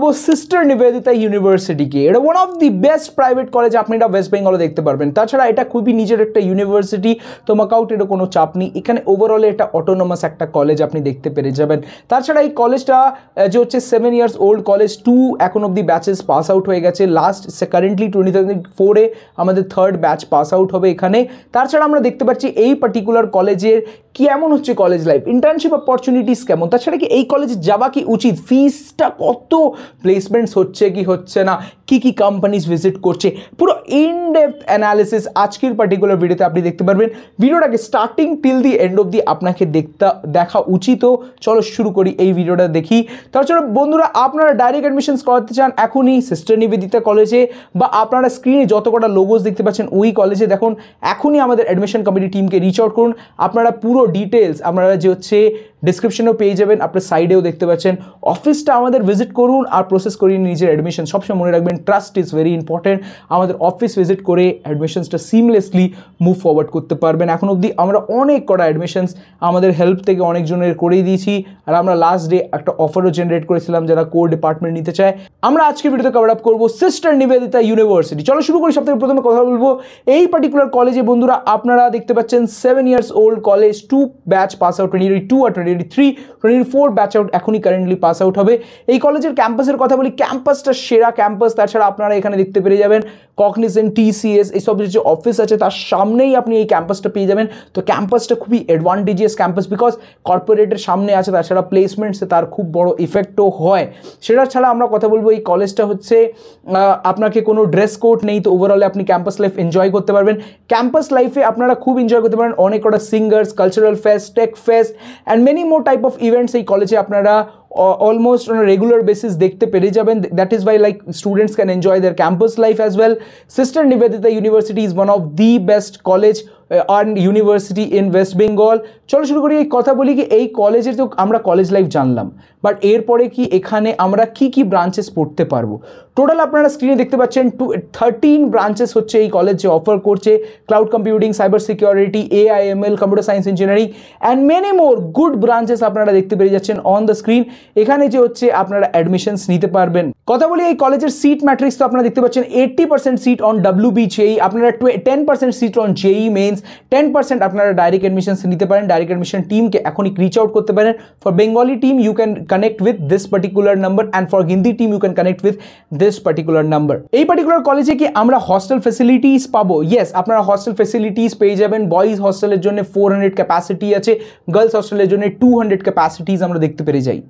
করব সিস্টার নিবেদিতা ইউনিভার্সিটিকে। এটা one of the best private college, আপনি এটা ওয়েস্ট বেঙ্গলে দেখতে পারবেন। তাছাড়া এটা খুবই নিজের একটা ইউনিভার্সিটি, তোমাকাউটেরও কোনো চাপ নেই। এখানে ওভারঅলে এটা অটোনোমাস একটা কলেজ আপনি দেখতে পেরে যাবেন। তাছাড়া এই কলেজটা যে হচ্ছে 7 ইয়ার্স ওল্ড কলেজ, 2 এখন অব্দি ব্যাচেস পাস আউট হয়ে গেছে। লাস্ট কারেন্টলি 2024-এ আমাদের 3rd ব্যাচ পাস আউট হবে এখানে। তাছাড়া আমরা দেখতে পাচ্ছি এই পার্টিকুলার কলেজের কেমন হচ্ছে কলেজ লাইফ, ইন্টার্নশিপ অপরচুনিটিস কেমন, তাছাড়া কি এই কলেজে যাওয়া কি উচিত, ফিসটা কত, প্লেসমেন্টস হচ্ছে কি হচ্ছে না, কি কি কোম্পানিজ ভিজিট করছে, পুরো ইন ডেপথ অ্যানালিসিস আজকের পার্টিকুলার ভিডিওতে আপনি দেখতে পারবেন। ভিডিওটাকে স্টার্টিং টিল দি এন্ড অবধি আপনাকে দেখা উচিত। চলো শুরু করি এই ভিডিওটা দেখি। তাছাড়া বন্ধুরা, আপনারা ডাইরেক্ট অ্যাডমিশনস করাতে চান এখনই সিস্টার নিবেদিতা কলেজে, বা আপনারা স্ক্রিনে যত কটা লোগোস দেখতে পাচ্ছেন ওই কলেজে দেখুন, এখনই আমাদের অ্যাডমিশন কমিটি টিমকে রিচ আউট করুন। আপনারা পুরো ডিটেলস আপনারা যে হচ্ছে ডিসক্রিপশনেও পেয়ে যাবেন, আপনার সাইডেও দেখতে পাচ্ছেন। অফিসটা আমাদের ভিজিট করুন আর প্রসেস করিয়ে নিজের অ্যাডমিশন। সবসময় মনে রাখবেন, ট্রাস্ট ইজ ভেরি ইম্পর্টেন্ট। আমাদের অফিস ভিজিট করে অ্যাডমিশনসটা সিমলেসলি মুভ ফরওয়ার্ড করতে পারবেন। এখন অবধি আমরা অনেক কটা অ্যাডমিশনস আমাদের হেল্প থেকে অনেকজনের করেই দিয়েছি, আর আমরা লাস্ট ডে একটা অফারও জেনারেট করেছিলাম যারা কোর ডিপার্টমেন্ট নিতে চায়। আমরা আজকে ভিডিওতে কভার আপ করবো সিস্টার নিবেদিতা ইউনিভার্সিটি। চলো শুরু করি। সবথেকে প্রথমে কথা বলবো এই পার্টিকুলার কলেজে। বন্ধুরা, আপনারা দেখতে পাচ্ছেন 7 years old college, 2 batch pass out, 2022 আর 2023, 2024 ব্যাচ আউট এখনই কারেন্টলি পাস আউট হবে। এই কলেজের ক্যাম্পাসের কথা বলি, ক্যাম্পাসটা সেরা ক্যাম্পাস। তাছাড়া আপনারা এখানে দেখতে পেরে যাবেন কগনিজেন্ট, TCS এইসব যে অফিস আছে তার সামনেই আপনি এই ক্যাম্পাসটা পেয়ে যাবেন। তো ক্যাম্পাসটা খুবই অ্যাডভান্টেজিয়াস ক্যাম্পাস, বিকজ কর্পোরেটের সামনে আছে। তাছাড়া প্লেসমেন্টসে তার খুব বড় ইফেক্টও হয়। সেটা ছাড়া আমরা কথা বলবো এই কলেজটা হচ্ছে আপনাকে কোনো ড্রেস কোড নেই, তো ওভারঅলে আপনি ক্যাম্পাস লাইফ এনজয় করতে পারবেন। ক্যাম্পাস লাইফে আপনারা খুব এনজয় করতে পারেন। অনেক কটা singers, cultural fest, tech fest and many more type of events এই কলেজে আপনারা almost on a regular basis দেখতে পেরে যাবেন। That is why like students can enjoy their campus life as well. Sister Nivedita University is one of the best college and university in West Bengal. চলো শুরু করি। এই কথা বলি কি এই কলেজের তো আমরা কলেজ লাইফ জানলাম, বাট এরপরে কি এখানে আমরা কি কি ব্রাঞ্চেস পড়তে পারবো। টোটাল আপনারা স্ক্রিনে দেখতে পাচ্ছেন 13 ব্রাঞ্চেস হচ্ছে এই কলেজ যে অফার করছে। Cloud computing, cyber security, AIML, computer science engineering and many more good branches আপনারা দেখতে পেরে যাচ্ছেন অন দ্য স্ক্রিন। এখানে যে হচ্ছে আপনারা অ্যাডমিশনস নিতে পারবেন। কথা বলি এই কলেজের সিট ম্যাট্রিক্স তো আপনারা দেখতে পাচ্ছেন 80% সিট অন WBJEE, আপনারা 10% সিট অন JEE মেন্স, 10% আপনারা ডাইরেক্ট অ্যাডমিশনস নিতে পারেন। ডাইরেক্ট অ্যাডমিশন টিমকে এখনই রিচ আউট করতে পারেন। For Bengali team you can connect with this particular number, and for Hindi team you can connect with this particular number. এই particular কলেজে কি আমরা হস্টেল ফেসিলিটিস পাবো? ইয়েস, আপনারা হস্টেল ফেসিলিটিস পেয়ে যাবেন। বয়েজ হস্টেলের জন্য 400 ক্যাপাসিটি আছে, গার্লস হস্টেলের জন্য 200 ক্যাপাসিটিস আমরা দেখতে পেরে যাই।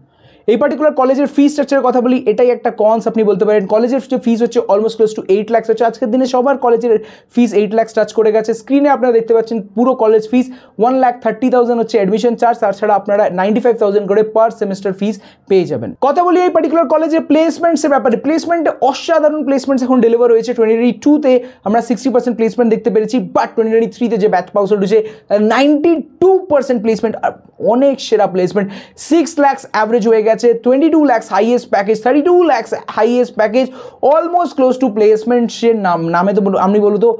এই পার্টিকুলার কলেজের ফি স্ট্রাকচারের কথা বলি, এটাই একটা কনস আপনি বলতে পারেন। কলেজের যে ফিস হচ্ছে অলমোস্ট ক্লোজ টু 8 লাখ হচ্ছে। আজকের দিনে সবার কলেজের ফিস 8 লাখ টাচ করে গেছে। স্ক্রিনে আপনারা দেখতে পাচ্ছেন পুরো কলেজ ফিস 1,30,000 হচ্ছে অ্যাডমিশন চার্জ। তাছাড়া আপনারা 95,000 করে পার সেমিস্টার ফিস পেয়ে যাবেন। কথা বলি এই পার্টিকুলার কলেজের প্লেসমেন্টসের ব্যাপারে। প্লেসমেন্টে অসাধারণ প্লেসমেন্টস এখন ডেলিভার হয়েছে। 2022-তে আমরা 60% প্লেসমেন্ট দেখতে পেরেছি, বাট 2023-তে যে ব্যাচ পাস আউট হয়েছে 92% প্লেসমেন্ট, অনেক সেরা প্লেসমেন্ট। 6 লাখ অ্যাভারেজ হয়ে গেছে, 22 lakhs highest package, 32 lakhs highest package, almost close to প্লেসমেন্টসের নামে তো আমি বলবো তো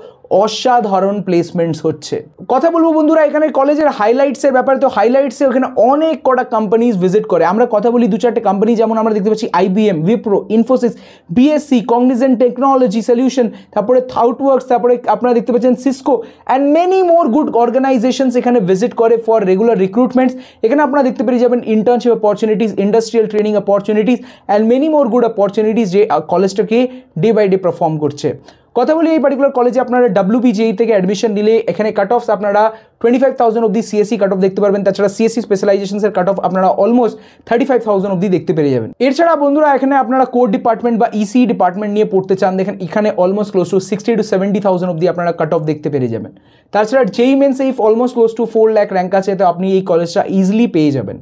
অসাধারণ প্লেসমেন্টস হচ্ছে। কথা বলবো বন্ধুরা এখানে কলেজের হাইলাইটসের ব্যাপারে। তো হাইলাইটসে ওখানে অনেক কটা কোম্পানিজ ভিজিট করে। আমরা কথা বলি 2-4টে কোম্পানি, যেমন আমরা দেখতে পাচ্ছি IBM, Wipro, Infosys, BSc, Cognizant technology solution, তারপরে থাউটওয়ার্কস, তারপরে আপনারা দেখতে পাচ্ছেন Cisco and many more good organisations এখানে ভিজিট করে ফর রেগুলার রিক্রুটমেন্টস। এখানে আপনারা দেখতে পেরে যাবেন internship opportunities, industrial training opportunities and many more good opportunities যে কলেজটাকে ডে বাই ডে পারফর্ম করছে। কথা বলি এই পার্টিকুলার কলেজে আপনারা WBJEE থেকে অ্যাডমিশন নিলে এখানে কাট অফস আপনারা 25,000 অব্দি CSE কাট অফ দেখতে পারবেন। তাছাড়া CSE স্পেশালাইজেশনসের কাট অফ আপনারা অলমোস্ট 35,000 অব্দি দেখতে পেরে যাবেন। এছাড়া বন্ধুরা এখানে আপনারা কোর ডিপার্টমেন্ট বা ECE ডিপার্টমেন্ট নিয়ে পড়তে চান, দেখেন এখানে অলমোস্ট ক্লোজ টু 60 to 70,000 অব্দি আপনারা কাট অফ দেখতে পেরে যাবেন। তাছাড়া JEE মেন্সে almost close to 4 lakh rank আছে, তো আপনি এই কলেজটা ইজিলি পেয়ে যাবেন।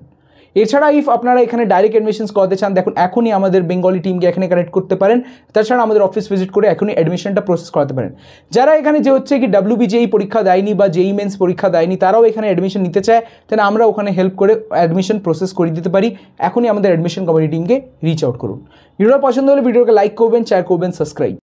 এছাড়া ইফ আপনারা এখানে ডাইরেক্ট অ্যাডমিশনস করতে চান, দেখুন এখনই আমাদের বেঙ্গলি টিমকে এখানে কানেক্ট করতে পারেন। তাছাড়া আমাদের অফিস ভিজিট করে এখনই অ্যাডমিশনটা প্রসেস করাতে পারেন। যারা এখানে যে হচ্ছে কি WBJEE পরীক্ষা দেয়নি বা JEE মেন্স পরীক্ষা দেয়নি, তারাও এখানে অ্যাডমিশন নিতে চায়, তাহলে আমরা ওখানে হেল্প করে অ্যাডমিশন প্রসেস করে দিতে পারি। এখনই আমাদের অ্যাডমিশন কমিটি টিমকে রিচ আউট করুন। ভিডিওটা পছন্দ হলে ভিডিওকে লাইক করবেন, শেয়ার করবেন, সাবস্ক্রাইব।